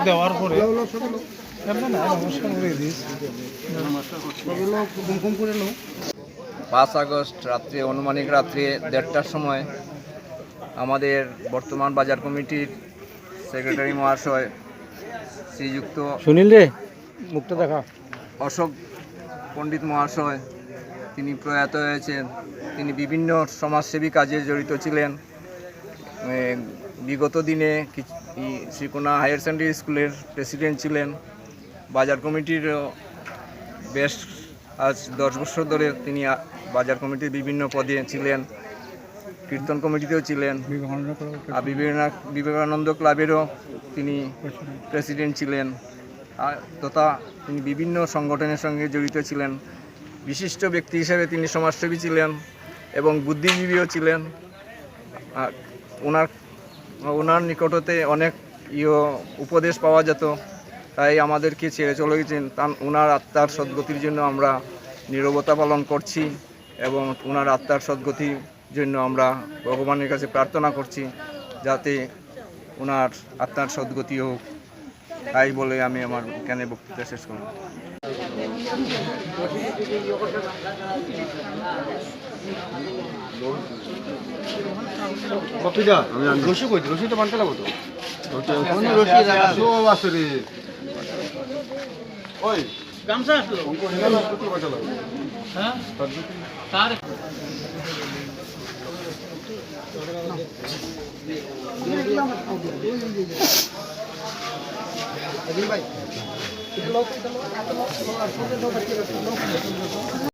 দেওয়ার পরে 5 আগস্ট রাত্রে অনুমানিক রাত্রে 1:30টার সময় আমাদের বর্তমান বাজার কমিটির সেক্রেটারি মহাশয় শ্রীযুক্ত সুনীল রে মুখটা দেখা অশোক পণ্ডিত মহাশয় তিনি প্রয়াত হয়েছেন। তিনি বিভিন্ন সমাজসেবী কাজে জড়িত ছিলেন। বিগত দিনে শ্রীকোনা হায়ার সেকেন্ডারি স্কুলের প্রেসিডেন্ট ছিলেন। বাজার কমিটির বেশ আজ 10 বছর ধরে তিনি বাজার কমিটির বিভিন্ন পদে ছিলেন। কীর্তন কমিটিতেও ছিলেন। বিবেকানন্দ ক্লাবেরও তিনি প্রেসিডেন্ট ছিলেন। তথা তিনি বিভিন্ন সংগঠনের সঙ্গে জড়িত ছিলেন। বিশিষ্ট ব্যক্তি হিসেবে তিনি সমাজসেবী ছিলেন এবং বুদ্ধিজীবীও ছিলেন। ওনার নিকটতে অনেক উপদেশ পাওয়া যেত। তাই আমাদেরকে ছেড়ে চলে গেছেন। ওনার আত্মার সদ্গতির জন্য আমরা নীরবতা পালন করছি এবং ওনার আত্মার সদ্গতির জন্য আমরা ভগবানের কাছে প্রার্থনা করছি যাতে ওনার আত্মার সদ্গতি হোক। তাই বলে আমি আমার এখানে বক্তৃতা শেষ করব। রশিটা বানতে লাগবো তো।